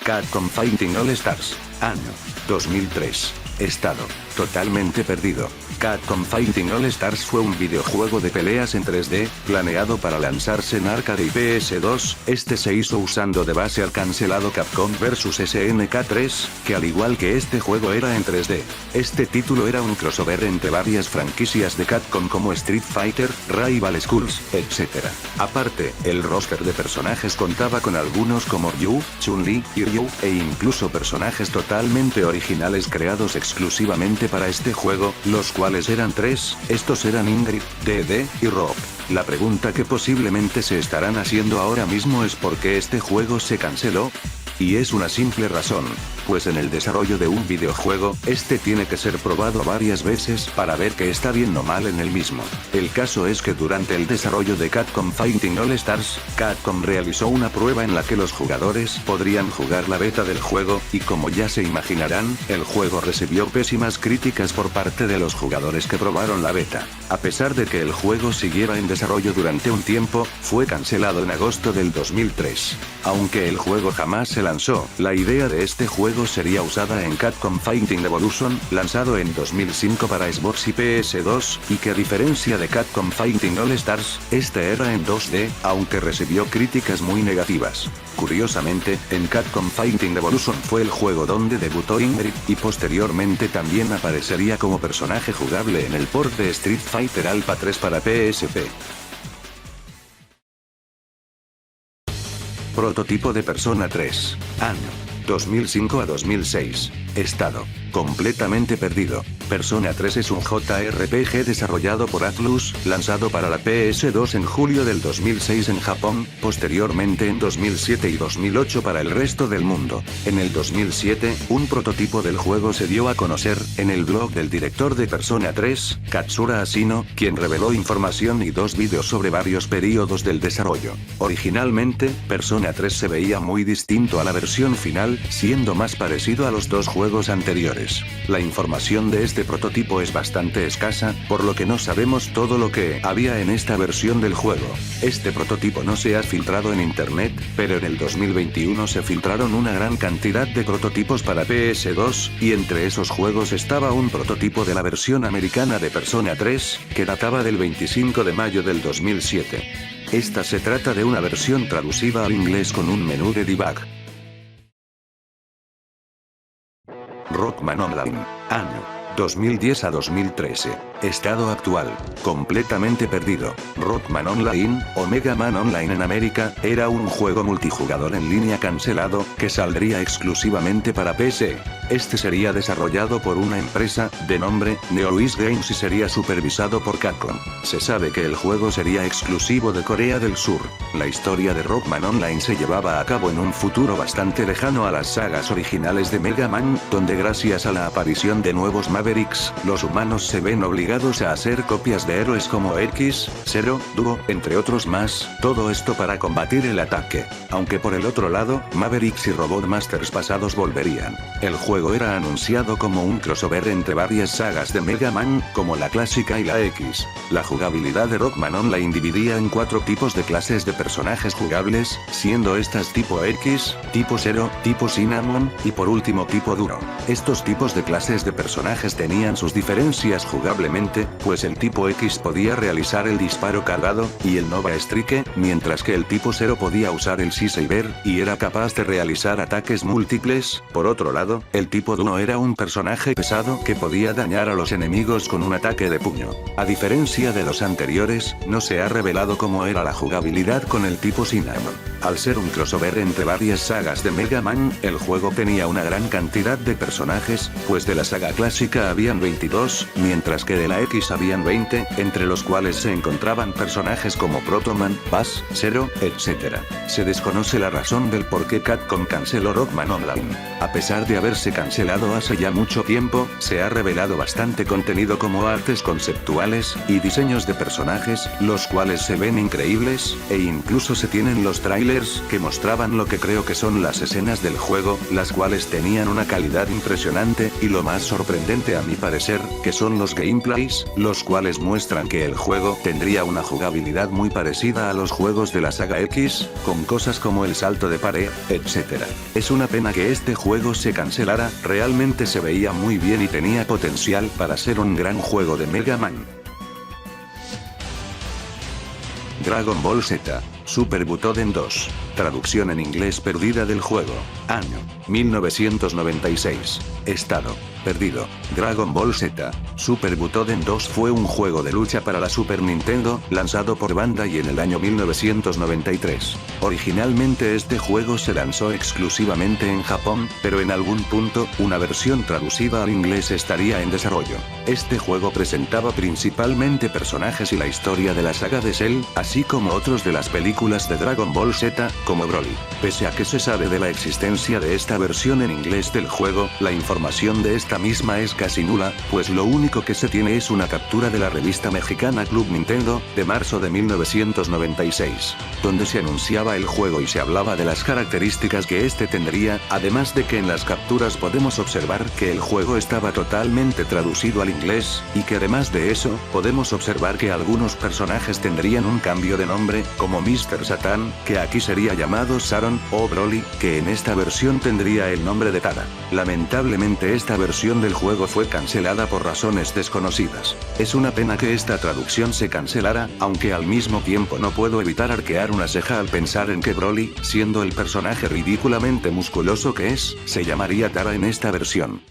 Capcom Fighting All Stars. Año 2003. Estado totalmente perdido. Capcom Fighting All Stars fue un videojuego de peleas en 3D, planeado para lanzarse en arcade y PS2. Este se hizo usando de base al cancelado Capcom vs SNK 3, que al igual que este juego era en 3D. Este título era un crossover entre varias franquicias de Capcom como Street Fighter, Rival Schools, etc. Aparte, el roster de personajes contaba con algunos como Ryu, Chun-Li y Ryu, e incluso personajes totalmente originales creados exclusivamente para este juego, los cuales eran tres. Estos eran Ingrid, DD y Rob. La pregunta que posiblemente se estarán haciendo ahora mismo es ¿por qué este juego se canceló? Y es una simple razón, pues en el desarrollo de un videojuego, este tiene que ser probado varias veces para ver que está bien o mal en el mismo. El caso es que durante el desarrollo de Capcom Fighting All Stars, Capcom realizó una prueba en la que los jugadores podrían jugar la beta del juego, y como ya se imaginarán, el juego recibió pésimas críticas por parte de los jugadores que probaron la beta. A pesar de que el juego siguiera en desarrollo durante un tiempo, fue cancelado en agosto del 2003. Aunque el juego jamás se lanzó, la idea de este juego sería usada en Capcom Fighting Evolution, lanzado en 2005 para Xbox y PS2, y que a diferencia de Capcom Fighting All Stars, este era en 2D, aunque recibió críticas muy negativas. Curiosamente, en Capcom Fighting Evolution fue el juego donde debutó Ingrid, y posteriormente también aparecería como personaje jugable en el port de Street Fighter Alpha 3 para PSP. Prototipo de Persona 3. Año 2005 a 2006. Estado completamente perdido. Persona 3 es un JRPG desarrollado por Atlus, lanzado para la PS2 en julio del 2006 en Japón, posteriormente en 2007 y 2008 para el resto del mundo. En el 2007, un prototipo del juego se dio a conocer en el blog del director de Persona 3, Katsura Asino, quien reveló información y 2 vídeos sobre varios periodos del desarrollo. Originalmente, Persona 3 se veía muy distinto a la versión final, siendo más parecido a los dos juegos anteriores. La información de este prototipo es bastante escasa, por lo que no sabemos todo lo que había en esta versión del juego. Este prototipo no se ha filtrado en internet, pero en el 2021 se filtraron una gran cantidad de prototipos para PS2, y entre esos juegos estaba un prototipo de la versión americana de Persona 3, que databa del 25 de mayo del 2007. Esta se trata de una versión traducida al inglés con un menú de debug. Rockman Online. Año 2010 a 2013. Estado actual. Completamente perdido. Rockman Online, o Mega Man Online en América, era un juego multijugador en línea cancelado, que saldría exclusivamente para PC. Este sería desarrollado por una empresa, de nombre, Neowiz Games, y sería supervisado por Capcom. Se sabe que el juego sería exclusivo de Corea del Sur. La historia de Rockman Online se llevaba a cabo en un futuro bastante lejano a las sagas originales de Mega Man, donde gracias a la aparición de nuevos Mavericks, los humanos se ven obligados a hacer copias de héroes como X, Zero, Duo, entre otros más, todo esto para combatir el ataque. Aunque por el otro lado, Mavericks y Robot Masters pasados volverían. El juego era anunciado como un crossover entre varias sagas de Mega Man, como la clásica y la X. La jugabilidad de Rockman Online dividía en 4 tipos de clases de personajes jugables, siendo estas tipo X, tipo Zero, tipo Cinnamon, y por último tipo Duro. Estos tipos de clases de personajes tenían sus diferencias jugablemente, pues el tipo X podía realizar el disparo cargado, y el Nova Strike, mientras que el tipo Zero podía usar el C-Saber, y era capaz de realizar ataques múltiples. Por otro lado, el tipo Duo era un personaje pesado que podía dañar a los enemigos con un ataque de puño. A diferencia de los anteriores, no se ha revelado cómo era la jugabilidad con el tipo Cinnamon. Al ser un crossover entre varias sagas de Mega Man, el juego tenía una gran cantidad de personajes, pues de la saga clásica habían 22, mientras que de la X habían 20, entre los cuales se encontraban personajes como Protoman, Bass, Zero, etc. Se desconoce la razón del por qué Capcom canceló Rockman Online. A pesar de haberse cancelado hace ya mucho tiempo, se ha revelado bastante contenido como artes conceptuales y diseños de personajes, los cuales se ven increíbles, e incluso se tienen los trailers que mostraban lo que creo que son las escenas del juego, las cuales tenían una calidad impresionante, y lo más sorprendente parte a mi parecer, que son los gameplays, los cuales muestran que el juego tendría una jugabilidad muy parecida a los juegos de la saga X, con cosas como el salto de pared, etc. Es una pena que este juego se cancelara, realmente se veía muy bien y tenía potencial para ser un gran juego de Mega Man. Dragon Ball Z, Super Butoden 2. Traducción en inglés perdida del juego. Año: 1996. Estado: perdido. Dragon Ball Z, Super Butoden 2 fue un juego de lucha para la Super Nintendo, lanzado por Bandai en el año 1993. Originalmente este juego se lanzó exclusivamente en Japón, pero en algún punto, una versión traducida al inglés estaría en desarrollo. Este juego presentaba principalmente personajes y la historia de la saga de Cell, así como otros de las películas de Dragon Ball Z, como Broly. Pese a que se sabe de la existencia de esta versión en inglés del juego, la información de esta misma es casi nula, pues lo único que se tiene es una captura de la revista mexicana Club Nintendo, de marzo de 1996, donde se anunciaba el juego y se hablaba de las características que este tendría, además de que en las capturas podemos observar que el juego estaba totalmente traducido al inglés, y que además de eso, podemos observar que algunos personajes tendrían un cambio de nombre, como Mr. Satan, que aquí sería llamado Saron, o Broly, que en esta versión tendría el nombre de Tada. Lamentablemente esta versión del juego fue cancelada por razones desconocidas. Es una pena que esta traducción se cancelara, aunque al mismo tiempo no puedo evitar arquear una ceja al pensar en que Broly, siendo el personaje ridículamente musculoso que es, se llamaría Tara en esta versión.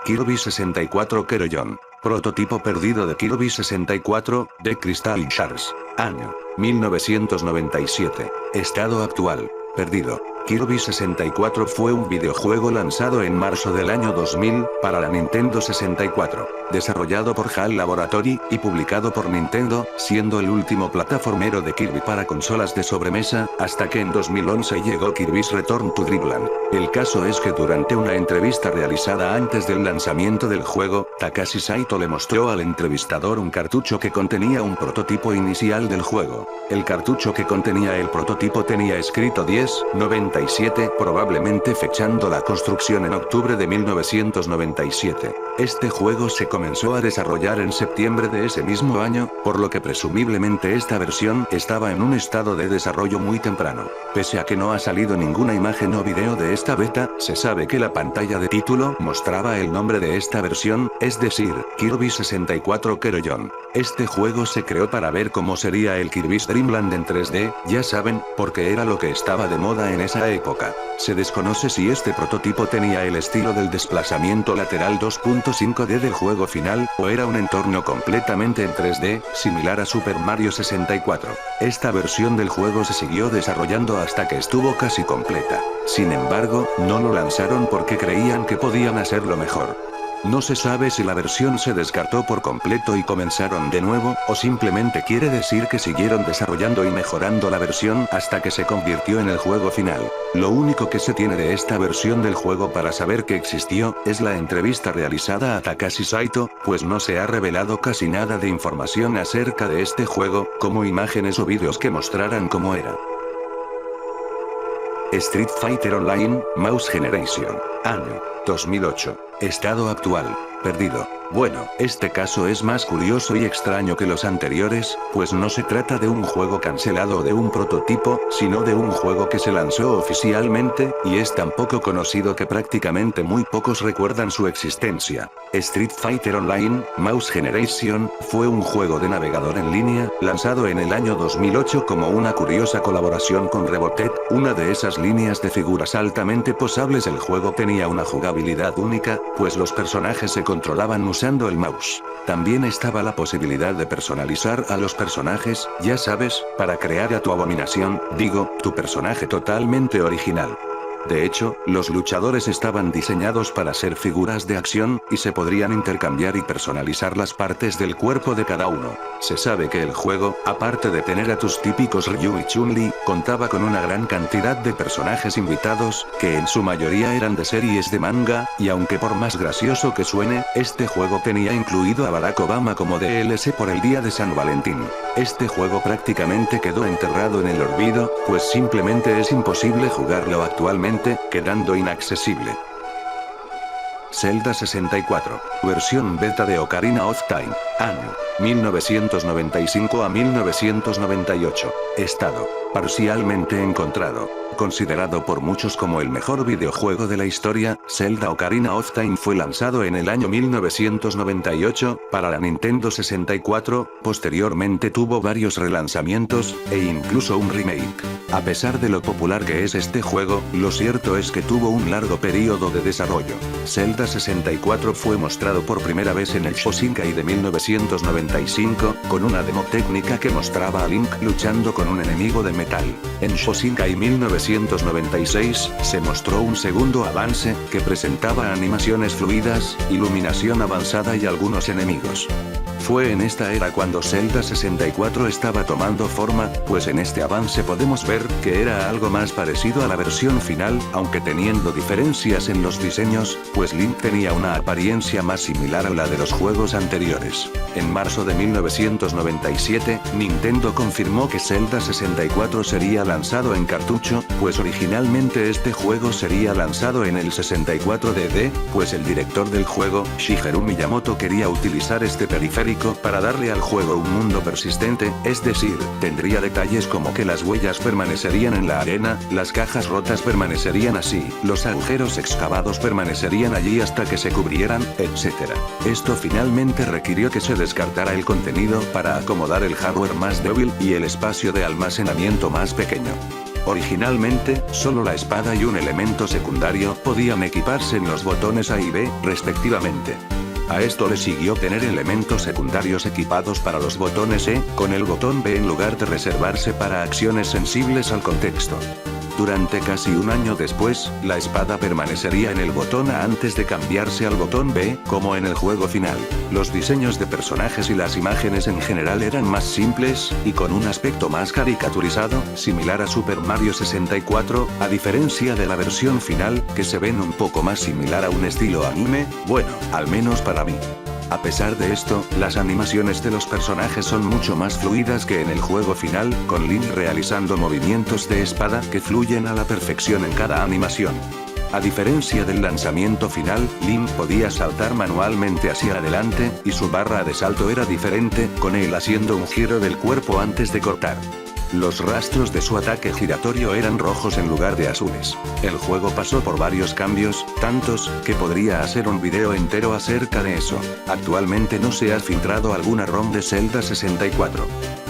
Kirby 64 Keroyon. Prototipo perdido de Kirby 64, de Crystal Shards. Año: 1997. Estado actual: perdido. Kirby 64 fue un videojuego lanzado en marzo del año 2000, para la Nintendo 64, desarrollado por HAL Laboratory, y publicado por Nintendo, siendo el último plataformero de Kirby para consolas de sobremesa, hasta que en 2011 llegó Kirby's Return to Dreamland. El caso es que durante una entrevista realizada antes del lanzamiento del juego, Takashi Saito le mostró al entrevistador un cartucho que contenía un prototipo inicial del juego. El cartucho que contenía el prototipo tenía escrito 1097, probablemente fechando la construcción en octubre de 1997. Este juego se comenzó a desarrollar en septiembre de ese mismo año, por lo que presumiblemente esta versión estaba en un estado de desarrollo muy temprano. Pese a que no ha salido ninguna imagen o video de esta beta, se sabe que la pantalla de título mostraba el nombre de esta versión, es decir, Kirby 64 Keroyon. Este juego se creó para ver cómo sería el Kirby's Dream Land en 3D, ya saben, porque era lo que estaba de moda en esa época. Se desconoce si este prototipo tenía el estilo del desplazamiento lateral 2.5D del juego final, o era un entorno completamente en 3D, similar a Super Mario 64. Esta versión del juego se siguió desarrollando hasta que estuvo casi completa. Sin embargo, no lo lanzaron porque creían que podían hacerlo mejor. No se sabe si la versión se descartó por completo y comenzaron de nuevo, o simplemente quiere decir que siguieron desarrollando y mejorando la versión hasta que se convirtió en el juego final. Lo único que se tiene de esta versión del juego para saber que existió, es la entrevista realizada a Takashi Saito, pues no se ha revelado casi nada de información acerca de este juego, como imágenes o vídeos que mostraran cómo era. Street Fighter Online, Mouse Generation. Año: 2008. Estado actual: perdido. Bueno, este caso es más curioso y extraño que los anteriores, pues no se trata de un juego cancelado o de un prototipo, sino de un juego que se lanzó oficialmente, y es tan poco conocido que prácticamente muy pocos recuerdan su existencia. Street Fighter Online, Mouse Generation, fue un juego de navegador en línea, lanzado en el año 2008 como una curiosa colaboración con Rebotec, una de esas líneas de figuras altamente posables. El juego tenía una jugabilidad única, pues los personajes se controlaban usando el mouse. También estaba la posibilidad de personalizar a los personajes, ya sabes, para crear a tu abominación, digo, tu personaje totalmente original. De hecho, los luchadores estaban diseñados para ser figuras de acción, y se podrían intercambiar y personalizar las partes del cuerpo de cada uno. Se sabe que el juego, aparte de tener a tus típicos Ryu y Chun-Li, contaba con una gran cantidad de personajes invitados, que en su mayoría eran de series de manga, y aunque por más gracioso que suene, este juego tenía incluido a Barack Obama como DLC por el día de San Valentín. Este juego prácticamente quedó enterrado en el olvido, pues simplemente es imposible jugarlo actualmente, quedando inaccesible. Zelda 64. Versión beta de Ocarina of Time. Año 1995 a 1998. Estado: parcialmente encontrado. Considerado por muchos como el mejor videojuego de la historia, Zelda Ocarina of Time fue lanzado en el año 1998, para la Nintendo 64, posteriormente tuvo varios relanzamientos, e incluso un remake. A pesar de lo popular que es este juego, lo cierto es que tuvo un largo periodo de desarrollo. Zelda 64 fue mostrado por primera vez en el Shosinkai de 1995, con una demo técnica que mostraba a Link luchando con un enemigo de metal. En Shosinkai 1996, se mostró un segundo avance, que presentaba animaciones fluidas, iluminación avanzada y algunos enemigos. Fue en esta era cuando Zelda 64 estaba tomando forma, pues en este avance podemos ver que era algo más parecido a la versión final, aunque teniendo diferencias en los diseños, pues Link tenía una apariencia más similar a la de los juegos anteriores. En marzo de 1997, Nintendo confirmó que Zelda 64 sería lanzado en cartucho, pues originalmente este juego sería lanzado en el 64DD, pues el director del juego, Shigeru Miyamoto, quería utilizar este periférico para darle al juego un mundo persistente, es decir, tendría detalles como que las huellas permanecerían en la arena, las cajas rotas permanecerían así, los agujeros excavados permanecerían allí hasta que se cubrieran, etc. Esto finalmente requirió que se descartara el contenido para acomodar el hardware más débil y el espacio de almacenamiento más pequeño. Originalmente, solo la espada y un elemento secundario podían equiparse en los botones A y B, respectivamente. A esto le siguió tener elementos secundarios equipados para los botones E, con el botón B en lugar de reservarse para acciones sensibles al contexto. Durante casi un año después, la espada permanecería en el botón A antes de cambiarse al botón B, como en el juego final. Los diseños de personajes y las imágenes en general eran más simples, y con un aspecto más caricaturizado, similar a Super Mario 64, a diferencia de la versión final, que se ven un poco más similar a un estilo anime, bueno, al menos para mí. A pesar de esto, las animaciones de los personajes son mucho más fluidas que en el juego final, con Link realizando movimientos de espada que fluyen a la perfección en cada animación. A diferencia del lanzamiento final, Link podía saltar manualmente hacia adelante, y su barra de salto era diferente, con él haciendo un giro del cuerpo antes de cortar. Los rastros de su ataque giratorio eran rojos en lugar de azules. El juego pasó por varios cambios, tantos, que podría hacer un video entero acerca de eso. Actualmente no se ha filtrado alguna ROM de Zelda 64.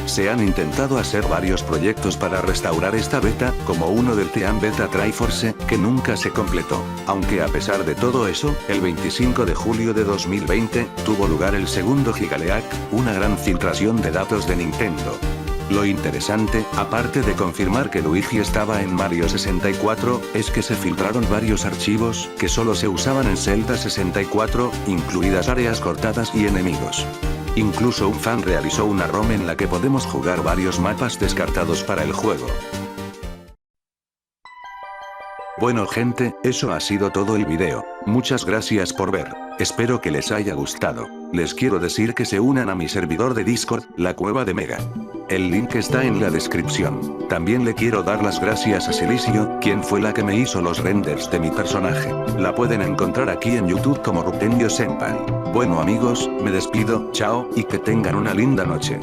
Se han intentado hacer varios proyectos para restaurar esta beta, como uno del Team Beta Triforce, que nunca se completó. Aunque a pesar de todo eso, el 25 de julio de 2020, tuvo lugar el segundo Gigaleak, una gran filtración de datos de Nintendo. Lo interesante, aparte de confirmar que Luigi estaba en Mario 64, es que se filtraron varios archivos, que solo se usaban en Zelda 64, incluidas áreas cortadas y enemigos. Incluso un fan realizó una ROM en la que podemos jugar varios mapas descartados para el juego. Bueno gente, eso ha sido todo el video. Muchas gracias por ver. Espero que les haya gustado. Les quiero decir que se unan a mi servidor de Discord, la Cueva de Mega. El link está en la descripción. También le quiero dar las gracias a Silicio, quien fue la que me hizo los renders de mi personaje. La pueden encontrar aquí en YouTube como Rutendio Senpai. Bueno amigos, me despido, chao, y que tengan una linda noche.